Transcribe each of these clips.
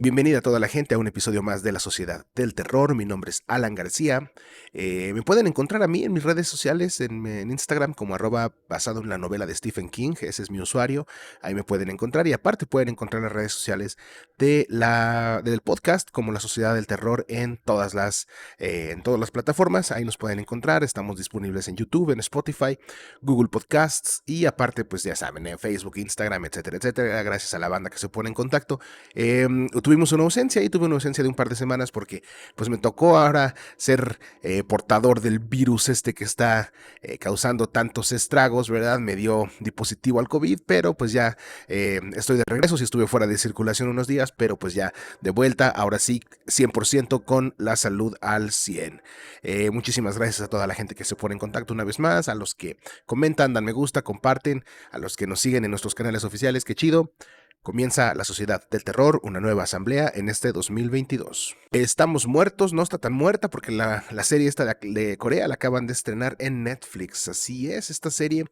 Bienvenida a toda la gente a un episodio más de La Sociedad del Terror. Mi nombre es Alan García. Me pueden encontrar a mí en mis redes sociales, en Instagram como @basado en la novela de Stephen King. Ese es mi usuario. Ahí me pueden encontrar y aparte pueden encontrar las redes sociales del podcast como La Sociedad del Terror en todas las plataformas. Ahí nos pueden encontrar. Estamos disponibles en YouTube, en Spotify, Google Podcasts y aparte pues ya saben, en Facebook, Instagram, etcétera, etcétera. Gracias a la banda que se pone en contacto. Tuvimos una ausencia y tuve una ausencia de un par de semanas porque pues me tocó ahora ser portador del virus que está causando tantos estragos, ¿verdad? Me dio dispositivo al COVID, pero pues ya estoy de regreso, sí estuve fuera de circulación unos días, pero pues ya de vuelta, ahora sí 100% con la salud al 100. Muchísimas gracias a toda la gente que se pone en contacto una vez más, a los que comentan, dan me gusta, comparten, a los que nos siguen en nuestros canales oficiales, qué chido. Comienza La Sociedad del Terror, una nueva asamblea en este 2022. Estamos muertos, no está tan muerta porque la serie esta de Corea la acaban de estrenar en Netflix. Así es, esta serie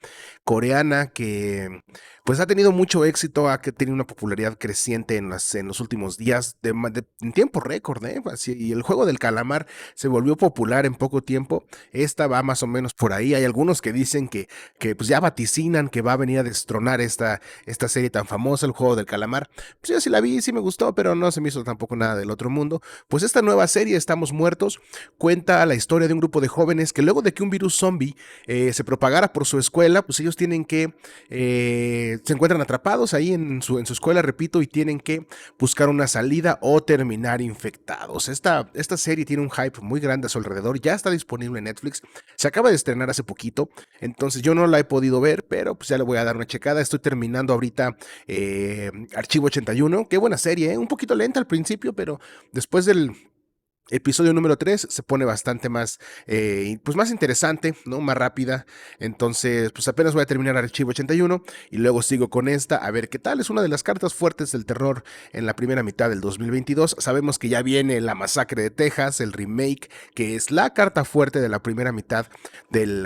coreana que pues ha tenido mucho éxito, ha tenido una popularidad creciente en los últimos días, en tiempo récord, ¿eh? Así, y el juego del calamar se volvió popular en poco tiempo. Esta va más o menos por ahí. Hay algunos que dicen que pues ya vaticinan que va a venir a destronar esta serie tan famosa, el juego del calamar. Pues yo sí la vi, sí me gustó, pero no se me hizo tampoco nada del otro mundo. Pues esta nueva serie, Estamos Muertos, cuenta la historia de un grupo de jóvenes que luego de que un virus zombie se propagara por su escuela, pues ellos tienen que, se encuentran atrapados ahí en su escuela, repito, y tienen que buscar una salida o terminar infectados. Esta serie tiene un hype muy grande a su alrededor, ya está disponible en Netflix, se acaba de estrenar hace poquito, entonces yo no la he podido ver, pero pues ya le voy a dar una checada. Estoy terminando ahorita Archivo 81, qué buena serie, un poquito lenta al principio, pero después del episodio número 3 se pone bastante más, pues más interesante, ¿no? Más rápida. Entonces, pues apenas voy a terminar Archivo 81 y luego sigo con esta, a ver qué tal. Es una de las cartas fuertes del terror en la primera mitad del 2022. Sabemos que ya viene La Masacre de Texas, el remake, que es la carta fuerte de la primera mitad del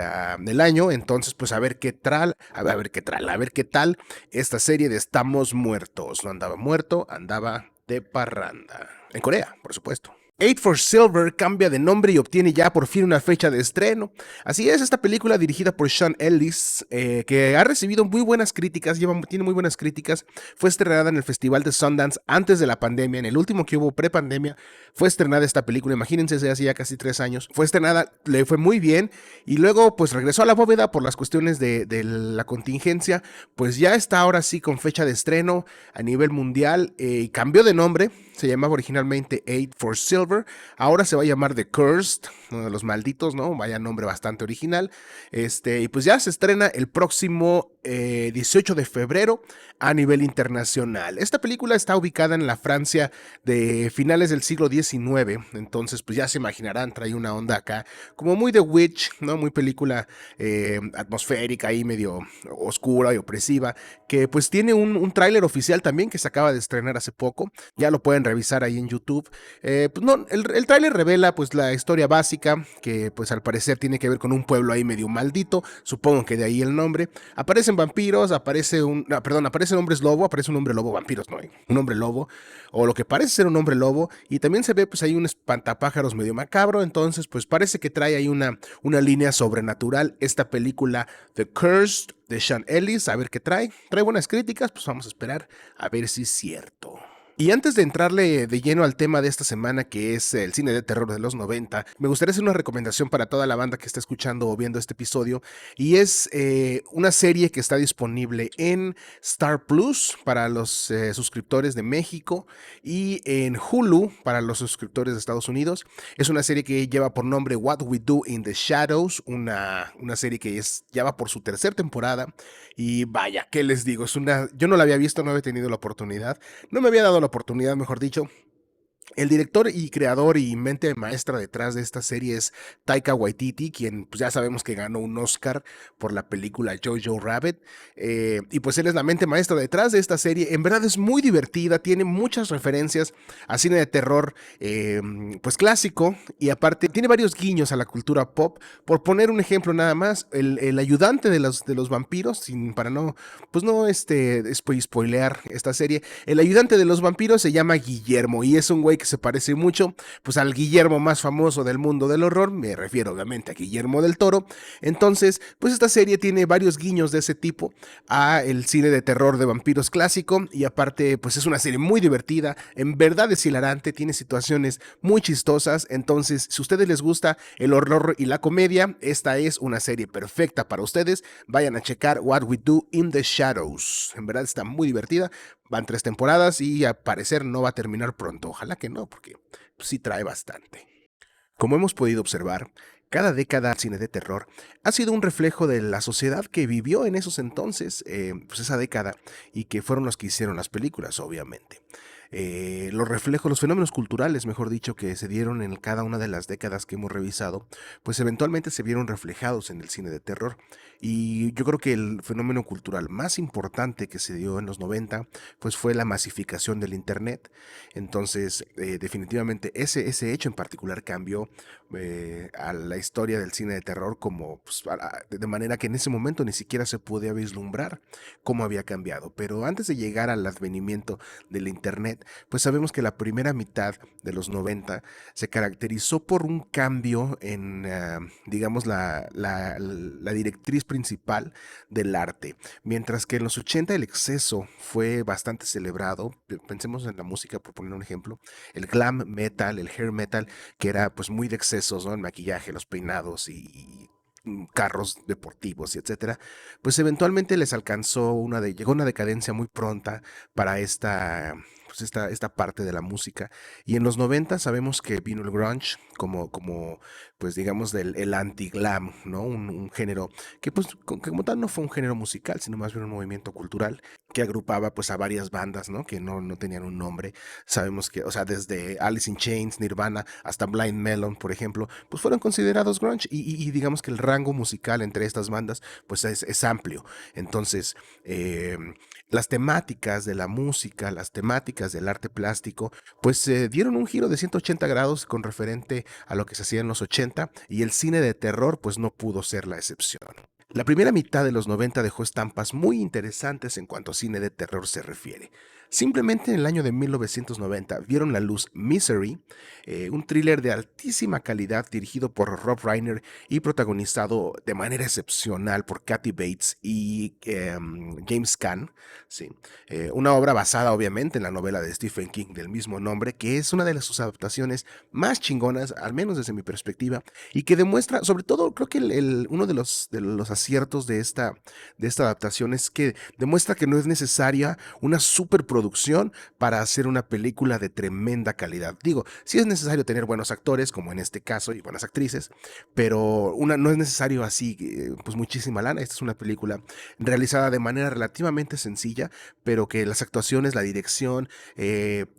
año. Entonces, pues a ver qué tal, a ver qué tal esta serie de Estamos Muertos. No andaba muerto, andaba de parranda. En Corea, por supuesto. Eight for Silver cambia de nombre y obtiene ya por fin una fecha de estreno. Así es, esta película dirigida por Sean Ellis, que ha recibido muy buenas críticas, tiene muy buenas críticas, fue estrenada en el Festival de Sundance antes de la pandemia, en el último que hubo pre-pandemia, fue estrenada esta película, imagínense, hace ya casi 3 años, fue estrenada, le fue muy bien, y luego pues regresó a la bóveda por las cuestiones de la contingencia, pues ya está ahora sí con fecha de estreno a nivel mundial, y cambió de nombre, se llamaba originalmente Eight for Silver, ahora se va a llamar The Cursed, uno de los malditos, ¿no? Vaya nombre bastante original. Y pues ya se estrena el próximo 18 de febrero a nivel internacional. Esta película está ubicada en la Francia de finales del siglo XIX, entonces pues ya se imaginarán, trae una onda acá, como muy The Witch, ¿no? Muy película atmosférica y medio oscura y opresiva, que pues tiene un tráiler oficial también que se acaba de estrenar hace poco, ya lo pueden revisar ahí en YouTube. Pues no, el tráiler revela pues la historia básica, que pues al parecer tiene que ver con un pueblo ahí medio maldito, supongo que de ahí el nombre. Aparecen vampiros, aparecen hombres lobo, aparece un hombre lobo, vampiros no hay, un hombre lobo, o lo que parece ser un hombre lobo, y también se ve pues ahí un espantapájaros medio macabro, entonces pues parece que trae ahí una línea sobrenatural esta película The Cursed de Sean Ellis, a ver qué trae buenas críticas, pues vamos a esperar a ver si es cierto. Y antes de entrarle de lleno al tema de esta semana, que es el cine de terror de los 90, me gustaría hacer una recomendación para toda la banda que está escuchando o viendo este episodio, y es una serie que está disponible en Star Plus para los suscriptores de México y en Hulu para los suscriptores de Estados Unidos. Es una serie que lleva por nombre What We Do in the Shadows, una serie que ya va por su tercera temporada, y vaya, ¿qué les digo? Yo no la había visto, no había tenido la oportunidad, no me había dado la oportunidad, mejor dicho, El director y creador y mente maestra detrás de esta serie es Taika Waititi, quien pues ya sabemos que ganó un Oscar por la película Jojo Rabbit. Y pues él es la mente maestra detrás de esta serie. En verdad es muy divertida, tiene muchas referencias a cine de terror pues clásico, y aparte tiene varios guiños a la cultura pop. Por poner un ejemplo nada más, el ayudante de los vampiros, para no, pues no spoilear esta serie, el ayudante de los vampiros se llama Guillermo y es un güey que se parece mucho pues al Guillermo más famoso del mundo del horror, me refiero obviamente a Guillermo del Toro. Entonces, pues esta serie tiene varios guiños de ese tipo a el cine de terror de vampiros clásico, y aparte pues es una serie muy divertida, en verdad es hilarante, tiene situaciones muy chistosas. Entonces, si a ustedes les gusta el horror y la comedia, esta es una serie perfecta para ustedes. Vayan a checar What We Do in the Shadows, en verdad está muy divertida. Van 3 temporadas y al parecer no va a terminar pronto. Ojalá que no, porque pues, sí trae bastante. Como hemos podido observar, cada década del cine de terror ha sido un reflejo de la sociedad que vivió en esos entonces, pues esa década, y que fueron los que hicieron las películas, obviamente. Los reflejos, los fenómenos culturales, mejor dicho, que se dieron en cada una de las décadas que hemos revisado, pues eventualmente se vieron reflejados en el cine de terror. Y yo creo que el fenómeno cultural más importante que se dio en los 90, pues fue la masificación del Internet. Entonces, definitivamente ese hecho en particular cambió a la historia del cine de terror, como pues, de manera que en ese momento ni siquiera se podía vislumbrar cómo había cambiado. Pero antes de llegar al advenimiento del Internet, pues sabemos que la primera mitad de los 90 se caracterizó por un cambio en, digamos, la directriz principal del arte. Mientras que en los 80 el exceso fue bastante celebrado, pensemos en la música, por poner un ejemplo, el glam metal, el hair metal, que era pues muy de excesos, ¿no? El maquillaje, los peinados y carros deportivos y etcétera, pues eventualmente les alcanzó llegó una decadencia muy pronta para pues esta parte de la música. Y en los 90 sabemos que vino el grunge como pues digamos, el anti-glam, ¿no? Un género que pues como tal no fue un género musical, sino más bien un movimiento cultural que agrupaba pues a varias bandas, ¿no? Que no tenían un nombre. Sabemos que, o sea, desde Alice in Chains, Nirvana, hasta Blind Melon, por ejemplo, pues fueron considerados grunge, y digamos que el rango musical entre estas bandas pues es amplio. Entonces, las temáticas de la música, las temáticas del arte plástico, pues dieron un giro de 180 grados con referente a lo que se hacía en los 80, y el cine de terror pues no pudo ser la excepción. La primera mitad de los 90 dejó estampas muy interesantes en cuanto a cine de terror se refiere. Simplemente en el año de 1990 vieron la luz Misery, un thriller de altísima calidad dirigido por Rob Reiner y protagonizado de manera excepcional por Kathy Bates y James Caan. Sí. Una obra basada obviamente en la novela de Stephen King del mismo nombre, que es una de sus adaptaciones más chingonas, al menos desde mi perspectiva, y que demuestra, sobre todo, creo que uno de los aciertos de esta adaptación es que demuestra que no es necesaria una superproducción para hacer una película de tremenda calidad. Digo, sí es necesario tener buenos actores, como en este caso, y buenas actrices, pero no es necesario así, pues muchísima lana. Esta es una película realizada de manera relativamente sencilla, pero que las actuaciones, la dirección,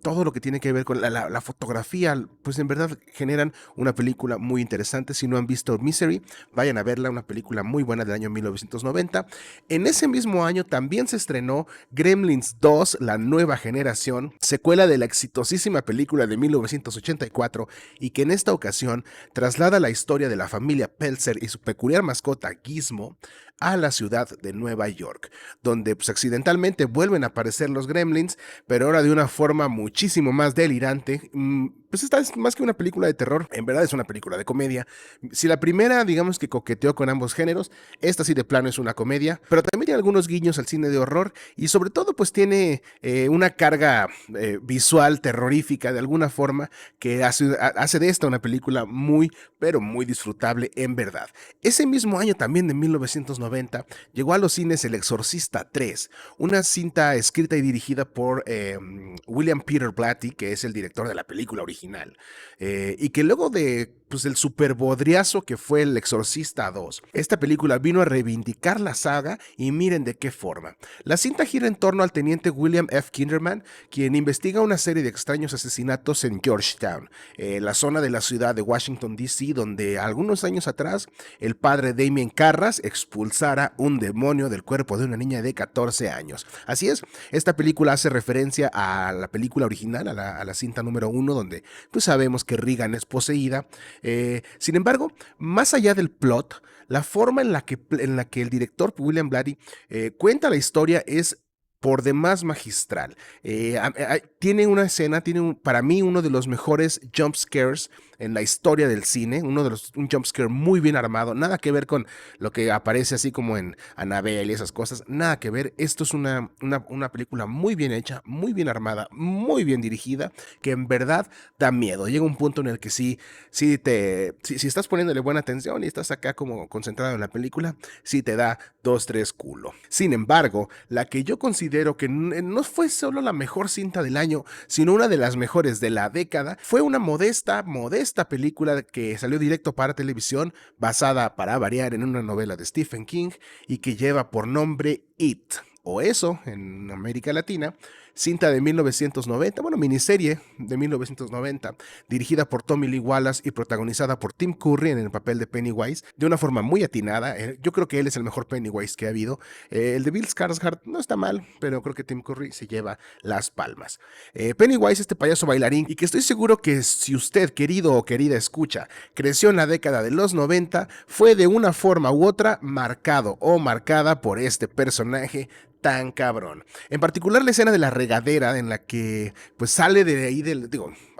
todo lo que tiene que ver con la fotografía, pues en verdad generan una película muy interesante. Si no han visto Misery, vayan a verla, una película muy buena del año 1990. En ese mismo año también se estrenó Gremlins 2, la nueva generación, secuela de la exitosísima película de 1984, y que en esta ocasión traslada la historia de la familia Peltzer y su peculiar mascota Gizmo a la ciudad de Nueva York, donde pues accidentalmente vuelven a aparecer los Gremlins, pero ahora de una forma muchísimo más delirante. Pues esta es más que una película de terror, en verdad es una película de comedia. Si la primera, digamos que coqueteó con ambos géneros, esta sí de plano es una comedia, pero también tiene algunos guiños al cine de horror, y sobre todo pues tiene una carga visual terrorífica de alguna forma que hace de esta una película muy, pero muy disfrutable en verdad. Ese mismo año también, de 1990, llegó a los cines El Exorcista 3, una cinta escrita y dirigida por William Peter Blatty, que es el director de la película original, y que luego de pues, el superbodriazo que fue El Exorcista 2, esta película vino a reivindicar la saga y miren de qué forma. La cinta gira en torno al teniente William F. Kinderman, quien investiga una serie de extraños asesinatos en Georgetown, la zona de la ciudad de Washington, D.C., donde algunos años atrás el padre Damien Carras expulsara un demonio del cuerpo de una niña de 14 años. Así es, esta película hace referencia a la película original, a la cinta número 1, donde pues sabemos que Regan es poseída. Sin embargo, más allá del plot, la forma en la que el director William Blatty cuenta la historia es por demás magistral. Tiene una escena, para mí uno de los mejores jump scares en la historia del cine, un jump scare muy bien armado, nada que ver con lo que aparece así como en Annabelle y esas cosas, nada que ver. Esto es una película muy bien hecha, muy bien armada, muy bien dirigida, que en verdad da miedo. Llega un punto en el que si estás poniéndole buena atención y estás acá como concentrado en la película, sí te da 2, 3 culo. Sin embargo, la que yo considero que no fue solo la mejor cinta del año, sino una de las mejores de la década, fue una modesta película que salió directo para televisión, basada para variar en una novela de Stephen King y que lleva por nombre It, o eso en América Latina, cinta de 1990, miniserie de 1990, dirigida por Tommy Lee Wallace y protagonizada por Tim Curry en el papel de Pennywise, de una forma muy atinada. Yo creo que él es el mejor Pennywise que ha habido. El de Bill Skarsgård no está mal, pero creo que Tim Curry se lleva las palmas. Pennywise, este payaso bailarín, y que estoy seguro que si usted, querido o querida escucha, creció en la década de los 90, fue de una forma u otra marcado o marcada por este personaje tan cabrón. En particular la escena de la regadera en la que pues sale de ahí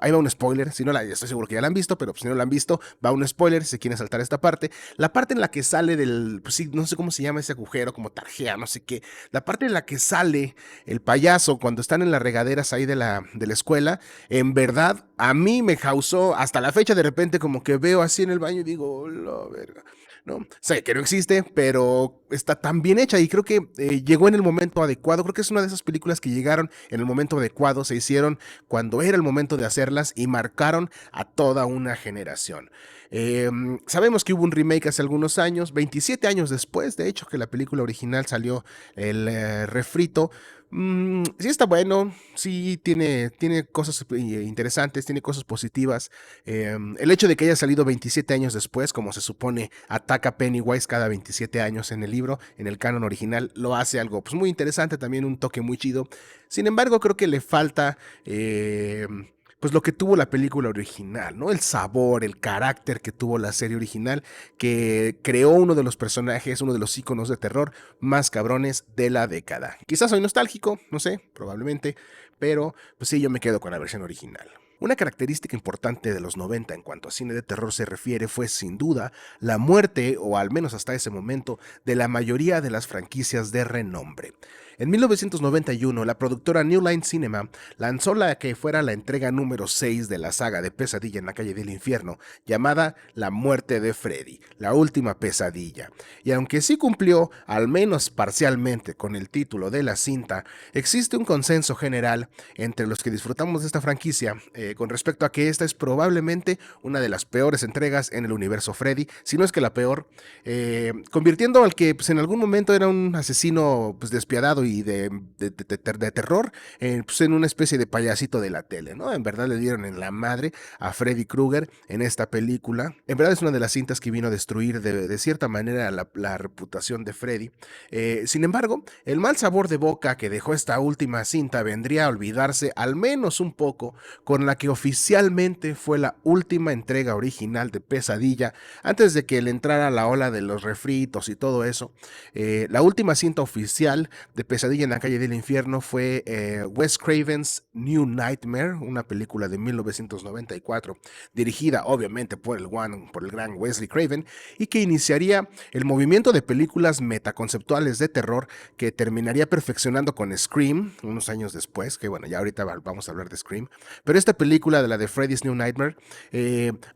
ahí va un spoiler, si no estoy seguro que ya la han visto, pero si no la han visto, va un spoiler si se quieren saltar esta parte. La parte en la que sale pues sí, no sé cómo se llama ese agujero, como tarjea, no sé qué. La parte en la que sale el payaso cuando están en las regaderas ahí de la escuela, en verdad, a mí me causó, hasta la fecha de repente como que veo así en el baño y digo, oh, la verga. ¿No? Sé que no existe, pero está tan bien hecha y creo que llegó en el momento adecuado. Creo que es una de esas películas que llegaron en el momento adecuado, se hicieron cuando era el momento de hacerlas y marcaron a toda una generación. Sabemos que hubo un remake hace algunos años, 27 años después, de hecho, que la película original salió el refrito. Sí está bueno, sí tiene cosas interesantes, tiene cosas positivas. El hecho de que haya salido 27 años después, como se supone, ataca Pennywise cada 27 años en el libro, en el canon original, lo hace algo pues, muy interesante, también un toque muy chido. Sin embargo, creo que le falta pues lo que tuvo la película original, ¿no? El sabor, el carácter que tuvo la serie original, que creó uno de los personajes, uno de los íconos de terror más cabrones de la década. Quizás soy nostálgico, no sé, probablemente, pero pues sí, yo me quedo con la versión original. Una característica importante de los 90 en cuanto a cine de terror se refiere fue sin duda la muerte, o al menos hasta ese momento, de la mayoría de las franquicias de renombre. En 1991, la productora New Line Cinema lanzó la que fuera la entrega número 6 de la saga de Pesadilla en la calle del infierno, llamada La muerte de Freddy, la última pesadilla. Y aunque sí cumplió, al menos parcialmente, con el título de la cinta, existe un consenso general entre los que disfrutamos de esta franquicia con respecto a que esta es probablemente una de las peores entregas en el universo Freddy, si no es que la peor, convirtiendo al que pues, en algún momento era un asesino pues, despiadado y de terror, pues, en una especie de payasito de la tele, ¿no? En verdad le dieron en la madre a Freddy Krueger en esta película. En verdad es una de las cintas que vino a destruir de cierta manera la reputación de Freddy. Sin embargo, el mal sabor de boca que dejó esta última cinta vendría a olvidarse al menos un poco con la que oficialmente fue la última entrega original de Pesadilla, antes de que le entrara la ola de los refritos y todo eso. La última cinta oficial de Pesadilla en la calle del infierno fue Wes Craven's New Nightmare, una película de 1994, dirigida obviamente por el gran Wesley Craven, y que iniciaría el movimiento de películas metaconceptuales de terror que terminaría perfeccionando con Scream unos años después, que bueno, ya ahorita vamos a hablar de Scream, pero esta película de la de Freddy's New Nightmare,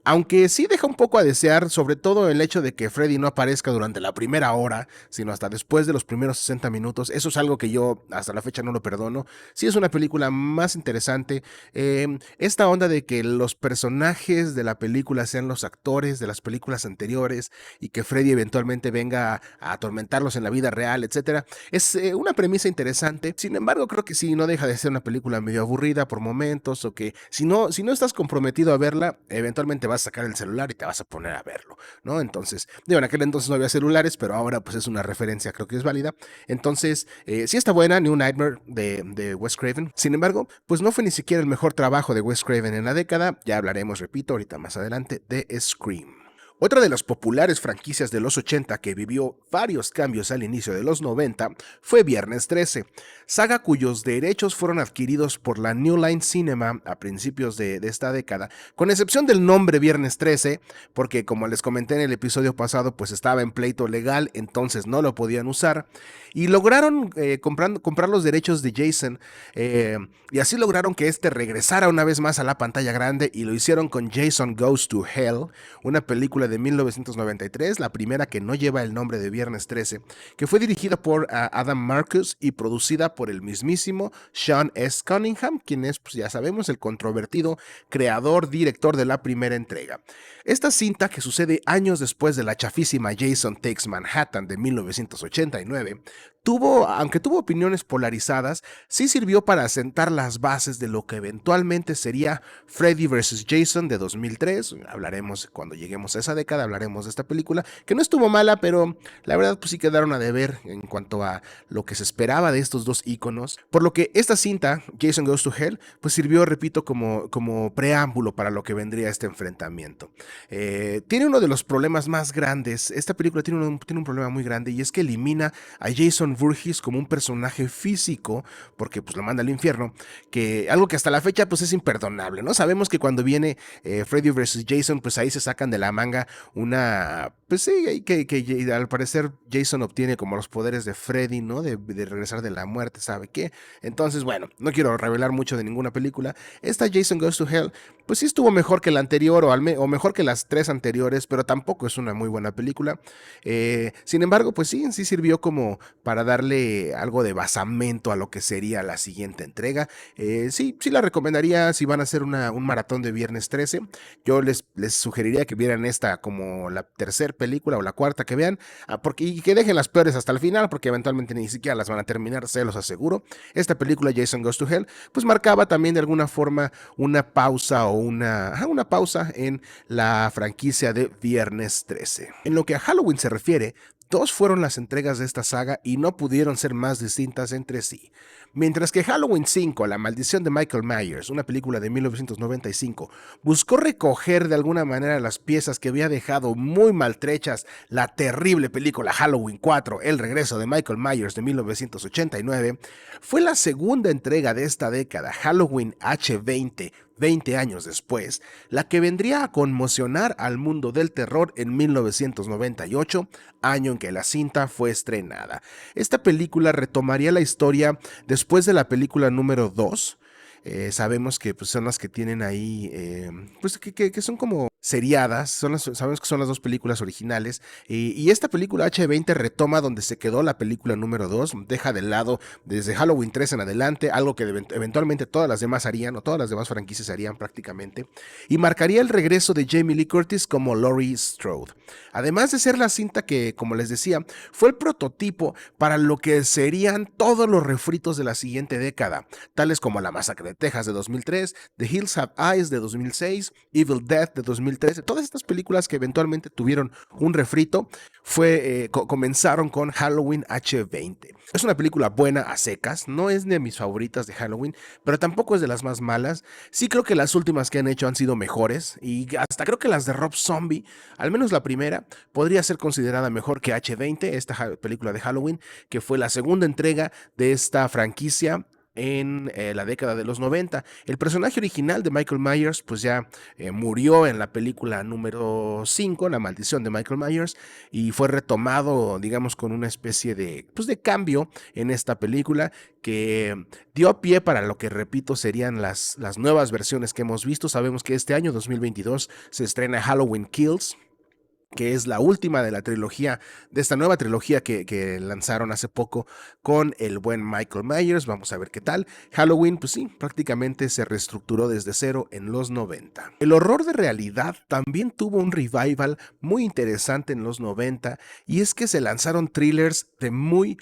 aunque sí deja un poco a desear, sobre todo el hecho de que Freddy no aparezca durante la primera hora, sino hasta después de los primeros 60 minutos, eso es algo algo que yo hasta la fecha no lo perdono. Sí es una película más interesante. Esta onda de que los personajes de la película sean los actores de las películas anteriores y que Freddy eventualmente venga a atormentarlos en la vida real, etcétera, es una premisa interesante. Sin embargo, creo que sí, no deja de ser una película medio aburrida por momentos, o que si no estás comprometido a verla, eventualmente vas a sacar el celular y te vas a poner a verlo, ¿no? Entonces, digo, en aquel entonces no había celulares, pero ahora pues es una referencia, creo que es válida. Entonces, sí está buena, New Nightmare de Wes Craven. Sin embargo, pues no fue ni siquiera el mejor trabajo de Wes Craven en la década. Ya hablaremos, repito, ahorita más adelante, de Scream. Otra de las populares franquicias de los 80 que vivió varios cambios al inicio de los 90 fue Viernes 13, saga cuyos derechos fueron adquiridos por la New Line Cinema a principios de esta década, con excepción del nombre Viernes 13, porque como les comenté en el episodio pasado, pues estaba en pleito legal, entonces no lo podían usar, y lograron comprar los derechos de Jason, y así lograron que este regresara una vez más a la pantalla grande, y lo hicieron con Jason Goes to Hell, una película de 1993, la primera que no lleva el nombre de Viernes 13, que fue dirigida por Adam Marcus y producida por el mismísimo Sean S. Cunningham, quien es, pues ya sabemos, el controvertido director de la primera entrega. Esta cinta, que sucede años después de la chafísima Jason Takes Manhattan de 1989, aunque tuvo opiniones polarizadas, sí sirvió para asentar las bases de lo que eventualmente sería Freddy vs. Jason de 2003. Hablaremos, cuando lleguemos a esa década, hablaremos de esta película, que no estuvo mala, pero la verdad pues sí quedaron a deber en cuanto a lo que se esperaba de estos dos íconos, por lo que esta cinta, Jason Goes to Hell, pues sirvió, repito, como preámbulo para lo que vendría este enfrentamiento. Tiene uno de los problemas más grandes, esta película tiene un problema muy grande, y es que elimina a Jason Voorhees como un personaje físico, porque pues lo manda al infierno, que algo que hasta la fecha pues es imperdonable, ¿no? Sabemos que cuando viene Freddy vs. Jason, pues ahí se sacan de la manga pues sí, que al parecer Jason obtiene como los poderes de Freddy, ¿no? De regresar de la muerte, ¿sabe qué? Entonces, bueno, no quiero revelar mucho de ninguna película. Esta Jason Goes to Hell, pues sí estuvo mejor que la anterior, o mejor que las tres anteriores, pero tampoco es una muy buena película. Sin embargo, pues sí sirvió como para darle algo de basamento a lo que sería la siguiente entrega. Sí la recomendaría si van a hacer un maratón de Viernes 13. Yo les sugeriría que vieran esta como la tercera película o la cuarta que vean, y que dejen las peores hasta el final, porque eventualmente ni siquiera las van a terminar, se los aseguro. Esta película, Jason Goes to Hell, pues marcaba también de alguna forma una pausa una pausa en la franquicia de Viernes 13. En lo que a Halloween se refiere, dos fueron las entregas de esta saga y no pudieron ser más distintas entre sí. Mientras que Halloween 5, La maldición de Michael Myers, una película de 1995, buscó recoger de alguna manera las piezas que había dejado muy maltrechas la terrible película Halloween 4, El regreso de Michael Myers de 1989, fue la segunda entrega de esta década, Halloween H20, 20 años después, la que vendría a conmocionar al mundo del terror en 1998, año en que la cinta fue estrenada. Esta película retomaría la historia después de la película número 2. Sabemos que pues, son las que tienen ahí, pues que son como seriadas, sabemos que son las dos películas originales, y esta película H20 retoma donde se quedó la película número 2, deja de lado desde Halloween 3 en adelante, algo que eventualmente todas las demás harían, o todas las demás franquicias harían prácticamente, y marcaría el regreso de Jamie Lee Curtis como Laurie Strode. Además de ser la cinta que, como les decía, fue el prototipo para lo que serían todos los refritos de la siguiente década, tales como La Masacre de Texas de 2003, The Hills Have Eyes de 2006, Evil Dead de 2013, todas estas películas que eventualmente tuvieron un refrito, comenzaron con Halloween H20. Es una película buena a secas, no es de mis favoritas de Halloween, pero tampoco es de las más malas. Sí creo que las últimas que han hecho han sido mejores, y hasta creo que las de Rob Zombie, al menos la primera, podría ser considerada mejor que H20, esta película de Halloween, que fue la segunda entrega de esta franquicia en la década de los 90. El personaje original de Michael Myers pues ya murió en la película número 5, La maldición de Michael Myers, y fue retomado, digamos, con una especie de cambio en esta película que dio pie para lo que, repito, serían las nuevas versiones que hemos visto. Sabemos que este año 2022 se estrena Halloween Kills, que es la última de la trilogía, de esta nueva trilogía que lanzaron hace poco con el buen Michael Myers. Vamos a ver qué tal. Halloween, pues sí, prácticamente se reestructuró desde cero en los 90. El horror de realidad también tuvo un revival muy interesante en los 90, y es que se lanzaron thrillers de muy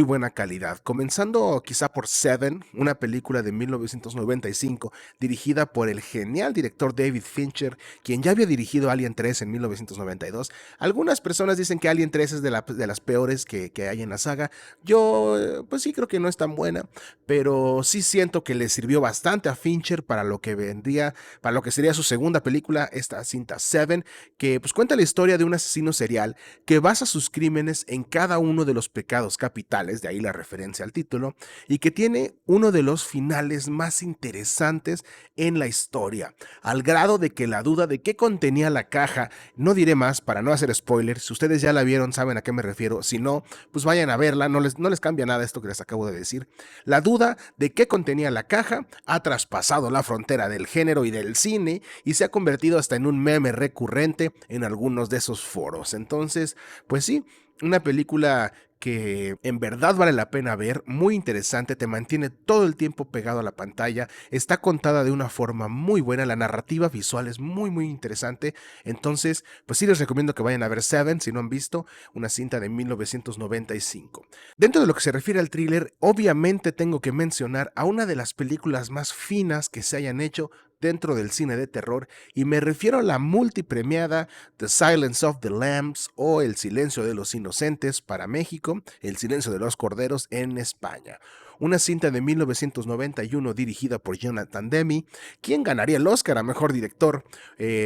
buena calidad, comenzando quizá por Seven, una película de 1995 dirigida por el genial director David Fincher, quien ya había dirigido Alien 3 en 1992. Algunas personas dicen que Alien 3 es de las peores que hay en la saga. Yo, pues sí, creo que no es tan buena, pero sí siento que le sirvió bastante a Fincher para lo que vendría, para lo que sería su segunda película, esta cinta Seven, que pues cuenta la historia de un asesino serial que basa sus crímenes en cada uno de los pecados capitales, de ahí la referencia al título, y que tiene uno de los finales más interesantes en la historia, al grado de que la duda de qué contenía la caja, no diré más para no hacer spoilers, si ustedes ya la vieron saben a qué me refiero, si no, pues vayan a verla, no les cambia nada esto que les acabo de decir. La duda de qué contenía la caja ha traspasado la frontera del género y del cine y se ha convertido hasta en un meme recurrente en algunos de esos foros. Entonces, pues sí, una película que en verdad vale la pena ver, muy interesante, te mantiene todo el tiempo pegado a la pantalla, está contada de una forma muy buena, la narrativa visual es muy interesante. Entonces pues sí les recomiendo que vayan a ver Seven si no han visto, una cinta de 1995. Dentro de lo que se refiere al thriller, obviamente tengo que mencionar a una de las películas más finas que se hayan hecho dentro del cine de terror, y me refiero a la multipremiada The Silence of the Lambs, o El Silencio de los Inocentes para México, El Silencio de los Corderos en España. Una cinta de 1991 dirigida por Jonathan Demme, quien ganaría el Oscar a Mejor Director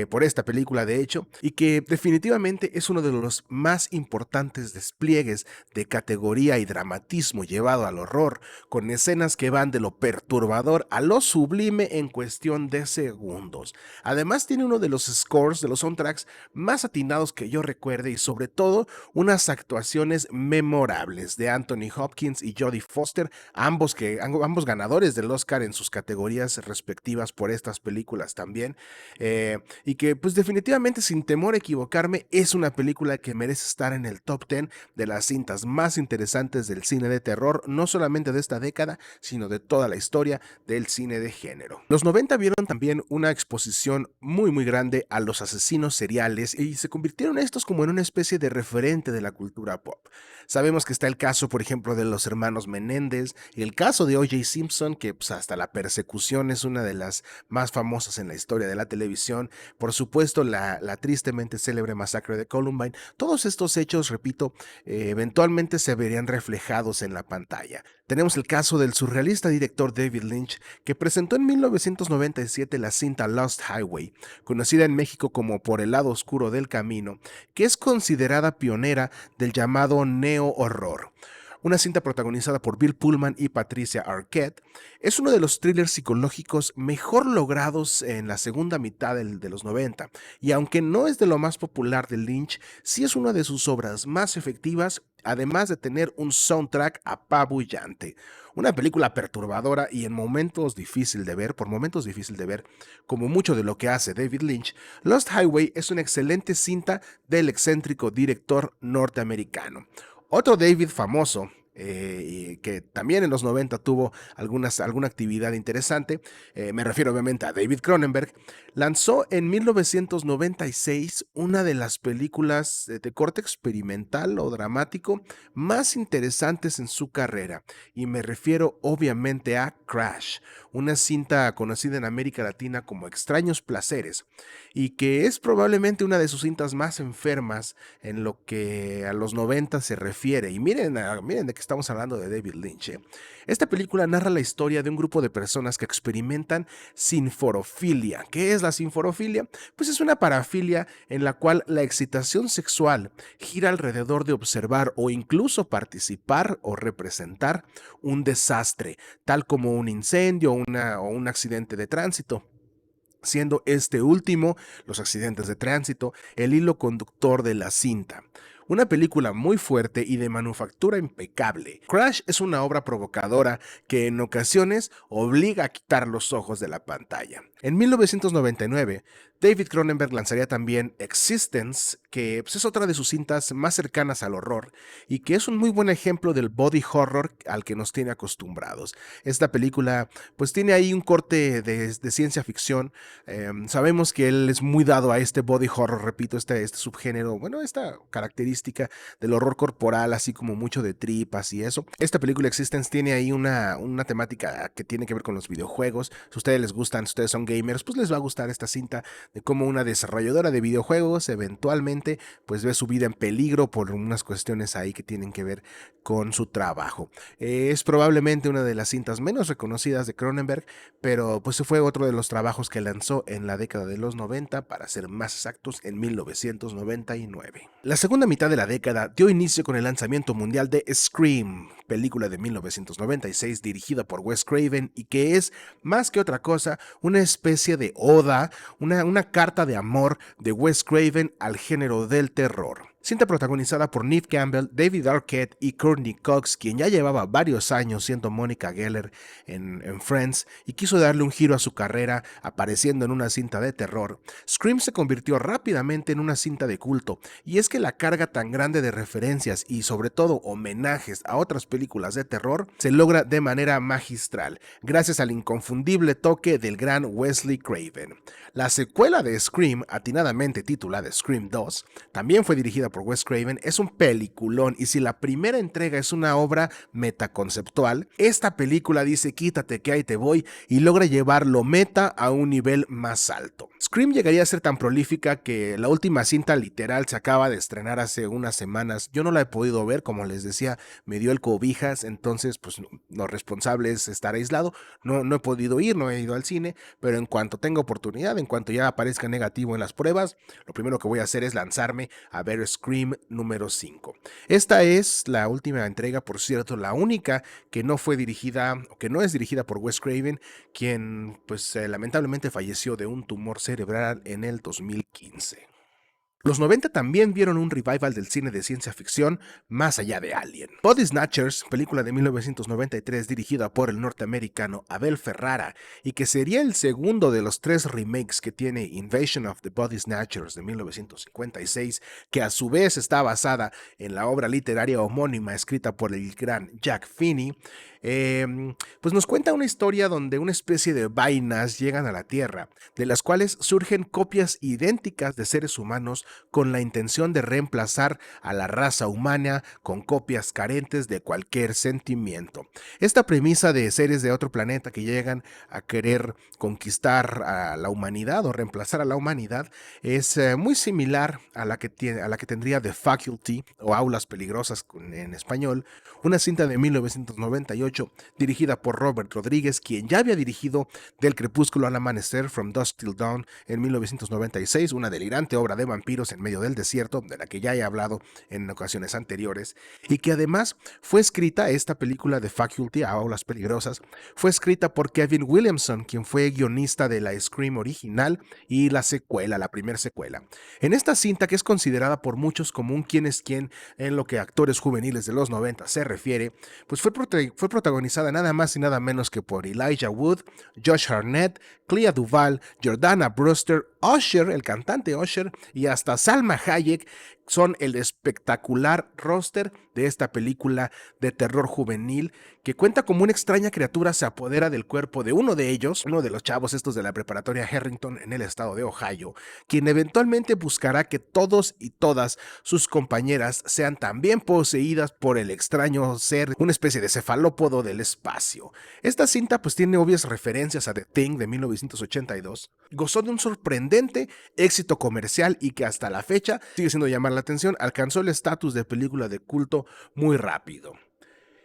por esta película de hecho, y que definitivamente es uno de los más importantes despliegues de categoría y dramatismo llevado al horror, con escenas que van de lo perturbador a lo sublime en cuestión de segundos. Además tiene uno de los scores, de los soundtracks más atinados que yo recuerde, y sobre todo unas actuaciones memorables de Anthony Hopkins y Jodie Foster, ambos ganadores del Oscar en sus categorías respectivas por estas películas también, y que pues definitivamente, sin temor a equivocarme, es una película que merece estar en el top 10 de las cintas más interesantes del cine de terror, no solamente de esta década, sino de toda la historia del cine de género. Los 90 vieron también una exposición muy grande a los asesinos seriales, y se convirtieron estos como en una especie de referente de la cultura pop. Sabemos que está el caso, por ejemplo, de los hermanos Menéndez, el caso de O.J. Simpson, que pues, hasta la persecución es una de las más famosas en la historia de la televisión, por supuesto la tristemente célebre masacre de Columbine. Todos estos hechos, repito, eventualmente se verían reflejados en la pantalla. Tenemos el caso del surrealista director David Lynch, que presentó en 1997 la cinta Lost Highway, conocida en México como Por el lado oscuro del camino, que es considerada pionera del llamado neo-horror. Una cinta protagonizada por Bill Pullman y Patricia Arquette, es uno de los thrillers psicológicos mejor logrados en la segunda mitad de los 90, y aunque no es de lo más popular de Lynch, sí es una de sus obras más efectivas, además de tener un soundtrack apabullante. Una película perturbadora y en momentos difícil de ver, por momentos difícil de ver, como mucho de lo que hace David Lynch. Lost Highway es una excelente cinta del excéntrico director norteamericano. Otro David famoso, que también en los 90 tuvo alguna actividad interesante, me refiero obviamente a David Cronenberg, lanzó en 1996 una de las películas de corte experimental o dramático más interesantes en su carrera, y me refiero obviamente a Crash, una cinta conocida en América Latina como Extraños Placeres, y que es probablemente una de sus cintas más enfermas en lo que a los 90 se refiere. Y miren de qué estamos hablando, de David Lynch. Esta película narra la historia de un grupo de personas que experimentan sinforofilia. ¿Qué es la sinforofilia? Pues es una parafilia en la cual la excitación sexual gira alrededor de observar o incluso participar o representar un desastre, tal como un incendio o un accidente de tránsito, siendo este último, los accidentes de tránsito, el hilo conductor de la cinta. Una película muy fuerte y de manufactura impecable. Crash es una obra provocadora que en ocasiones obliga a quitar los ojos de la pantalla. En 1999, David Cronenberg lanzaría también Existence, que pues, es otra de sus cintas más cercanas al horror y que es un muy buen ejemplo del body horror al que nos tiene acostumbrados. Esta película pues tiene ahí un corte de ciencia ficción. Sabemos que él es muy dado a este body horror, repito, este subgénero, bueno, esta característica del horror corporal, así como mucho de tripas y eso. Esta película Existence tiene ahí una temática que tiene que ver con los videojuegos. Si a ustedes les gustan, si ustedes son gamers, pues les va a gustar esta cinta de cómo una desarrolladora de videojuegos eventualmente pues ve su vida en peligro por unas cuestiones ahí que tienen que ver con su trabajo. Es probablemente una de las cintas menos reconocidas de Cronenberg, pero pues fue otro de los trabajos que lanzó en la década de los 90, para ser más exactos, en 1999. La segunda mitad de la década dio inicio con el lanzamiento mundial de Scream, película de 1996 dirigida por Wes Craven y que es, más que otra cosa, una especie de oda, una carta de amor de Wes Craven al género del terror. Cinta protagonizada por Neve Campbell, David Arquette y Courtney Cox, quien ya llevaba varios años siendo Monica Geller en Friends y quiso darle un giro a su carrera apareciendo en una cinta de terror. Scream se convirtió rápidamente en una cinta de culto, y es que la carga tan grande de referencias y sobre todo homenajes a otras películas de terror se logra de manera magistral, gracias al inconfundible toque del gran Wesley Craven. La secuela de Scream, atinadamente titulada Scream 2, también fue dirigida por Wes Craven, es un peliculón, y si la primera entrega es una obra metaconceptual, esta película dice quítate que ahí te voy y logra llevar lo meta a un nivel más alto. Scream llegaría a ser tan prolífica que la última cinta literal se acaba de estrenar hace unas semanas. Yo no la he podido ver, como les decía, me dio el cobijas, entonces pues lo responsable es estar aislado. No he podido ir, no he ido al cine, pero en cuanto tenga oportunidad, en cuanto ya aparezca negativo en las pruebas, lo primero que voy a hacer es lanzarme a ver Scream número 5. Esta es la última entrega, por cierto, la única que no fue dirigida, o que no es dirigida por Wes Craven, quien pues lamentablemente falleció de un tumor cerebral en el 2015. Los 90 también vieron un revival del cine de ciencia ficción más allá de Alien. Body Snatchers, película de 1993 dirigida por el norteamericano Abel Ferrara y que sería el segundo de los 3 remakes que tiene Invasion of the Body Snatchers de 1956, que a su vez está basada en la obra literaria homónima escrita por el gran Jack Finney. Pues nos cuenta una historia donde una especie de vainas llegan a la Tierra, de las cuales surgen copias idénticas de seres humanos con la intención de reemplazar a la raza humana con copias carentes de cualquier sentimiento. Esta premisa de seres de otro planeta que llegan a querer conquistar a la humanidad o reemplazar a la humanidad es muy similar a la que tendría The Faculty o Aulas Peligrosas en español, una cinta de 1998 dirigida por Robert Rodríguez, quien ya había dirigido Del crepúsculo al amanecer, From Dusk Till Dawn, en 1996, una delirante obra de vampiros en medio del desierto, de la que ya he hablado en ocasiones anteriores, y que además fue escrita, esta película de Faculty, Aulas Peligrosas, fue escrita por Kevin Williamson, quien fue guionista de la Scream original y la secuela, la primera secuela. En esta cinta, que es considerada por muchos como un quién es quién en lo que actores juveniles de los 90 se refiere, pues fue protagonizada nada más y nada menos que por Elijah Wood, Josh Hartnett, Clea Duvall, Jordana Brewster, Usher, el cantante Usher, y hasta Salma Hayek son el espectacular roster de esta película de terror juvenil que cuenta como una extraña criatura se apodera del cuerpo de uno de ellos, uno de los chavos estos de la preparatoria Harrington en el estado de Ohio, quien eventualmente buscará que todos y todas sus compañeras sean también poseídas por el extraño ser, una especie de cefalópodo del espacio. Esta cinta pues tiene obvias referencias a The Thing de 1982, gozó de un sorprendente éxito comercial y que hasta la fecha sigue siendo llamar la atención, alcanzó el estatus de película de culto muy rápido.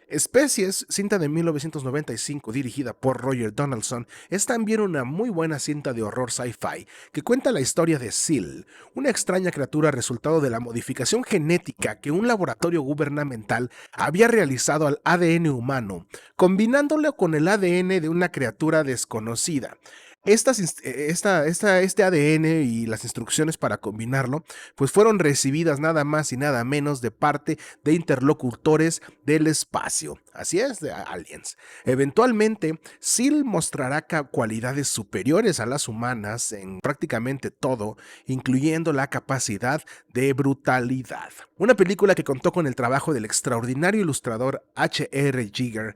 Especies, cinta de 1995 dirigida por Roger Donaldson, es también una muy buena cinta de horror sci-fi que cuenta la historia de Seal, una extraña criatura resultado de la modificación genética que un laboratorio gubernamental había realizado al ADN humano, combinándolo con el ADN de una criatura desconocida. Este ADN y las instrucciones para combinarlo, pues fueron recibidas nada más y nada menos de parte de interlocutores del espacio. Así es, de aliens. Eventualmente, SEAL mostrará cualidades superiores a las humanas en prácticamente todo, incluyendo la capacidad de brutalidad. Una película que contó con el trabajo del extraordinario ilustrador H.R. Giger,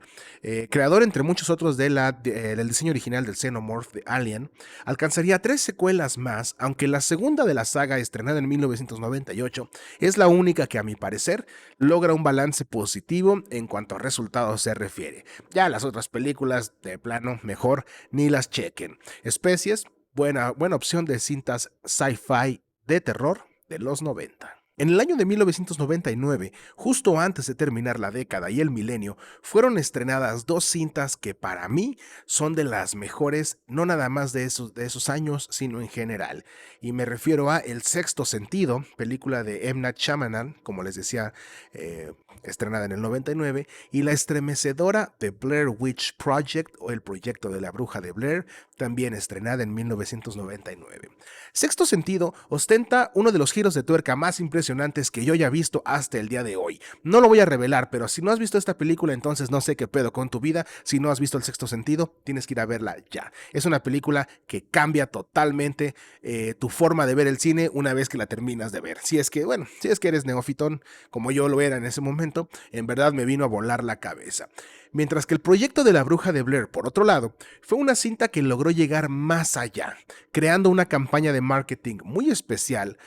creador entre muchos otros del diseño original del Xenomorph de Alien, alcanzaría 3 secuelas más, aunque la segunda de la saga, estrenada en 1998, es la única que a mi parecer logra un balance positivo en cuanto a resultados se refiere. Ya las otras películas, de plano, mejor ni las chequen. Especies, buena opción de cintas sci-fi de terror de los 90. En el año de 1999, justo antes de terminar la década y el milenio, fueron estrenadas 2 cintas que para mí son de las mejores, no nada más de esos años, sino en general. Y me refiero a El Sexto Sentido, película de M. Night Shyamalan, como les decía, estrenada en el 99, y la estremecedora The Blair Witch Project, o El Proyecto de la Bruja de Blair, también estrenada en 1999. Sexto Sentido ostenta uno de los giros de tuerca más impresionantes que yo haya visto hasta el día de hoy. No lo voy a revelar, pero si no has visto esta película, entonces no sé qué pedo con tu vida. Si no has visto El Sexto Sentido, tienes que ir a verla ya. Es una película que cambia totalmente tu forma de ver el cine una vez que la terminas de ver. Si es que eres neofitón, como yo lo era en ese momento, en verdad me vino a volar la cabeza. Mientras que El Proyecto de la Bruja de Blair, por otro lado, fue una cinta que logró llegar más allá, creando una campaña de marketing muy especial,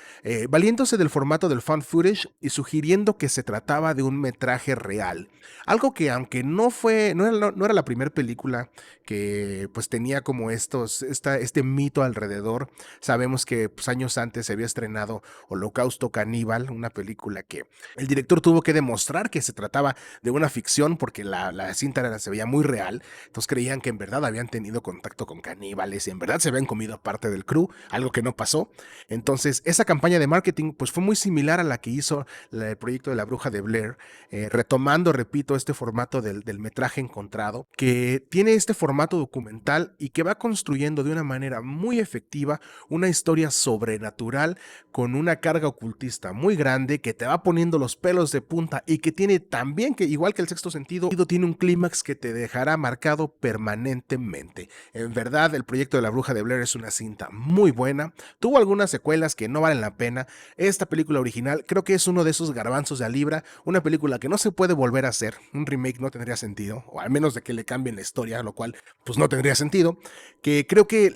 valiéndose del formato del found footage y sugiriendo que se trataba de un metraje real. Algo que, aunque no era la primera película que pues tenía como este mito alrededor. Sabemos que pues, años antes se había estrenado Holocausto Caníbal, una película que el director tuvo que demostrar que se trataba de una ficción porque la cinta se veía muy real. Entonces creían que en verdad habían tenido contacto con caníbales y en verdad se habían comido parte del crew, algo que no pasó. Entonces esa campaña de marketing pues fue muy similar a la que hizo el proyecto de la Bruja de Blair, retomando, repito, este formato del metraje encontrado, que tiene este formato documental y que va construyendo de una manera muy efectiva una historia sobrenatural con una carga ocultista muy grande que te va poniendo los pelos de punta y que tiene también, que igual que El Sexto Sentido, tiene un clímax que te dejará marcado permanentemente. En verdad, El Proyecto de la Bruja de Blair es una cinta muy buena, tuvo algunas secuelas que no valen la pena. Esta película original creo que es uno de esos garbanzos de a libra, una película que no se puede volver a hacer, un remake no tendría sentido, o al menos de que le cambien la historia, lo cual pues no tendría sentido, que creo que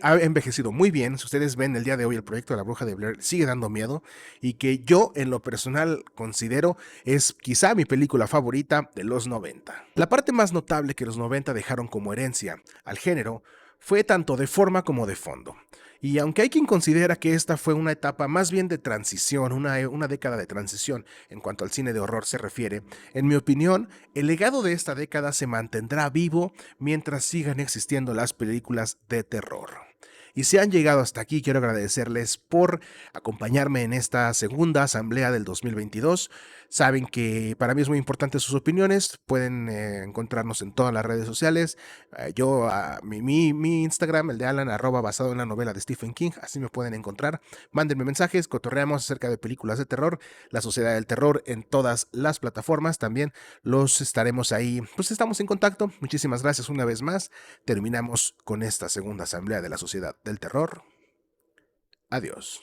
ha envejecido muy bien. Si ustedes ven el día de hoy El Proyecto de la Bruja de Blair, sigue dando miedo, y que yo en lo personal considero es quizá mi película favorita de los 90. La parte más notable que los 90 dejaron como herencia al género fue tanto de forma como de fondo. Y aunque hay quien considera que esta fue una etapa más bien de transición, una década de transición en cuanto al cine de horror se refiere, en mi opinión, el legado de esta década se mantendrá vivo mientras sigan existiendo las películas de terror. Y si han llegado hasta aquí, quiero agradecerles por acompañarme en esta segunda asamblea del 2022. Saben que para mí es muy importante sus opiniones. Pueden encontrarnos en todas las redes sociales. Mi Instagram, el de Alan, basado en la novela de Stephen King. Así me pueden encontrar. Mándenme mensajes, cotorreamos acerca de películas de terror, la sociedad del terror en todas las plataformas. También los estaremos ahí. Pues estamos en contacto. Muchísimas gracias una vez más. Terminamos con esta segunda asamblea de la sociedad del terror. Adiós.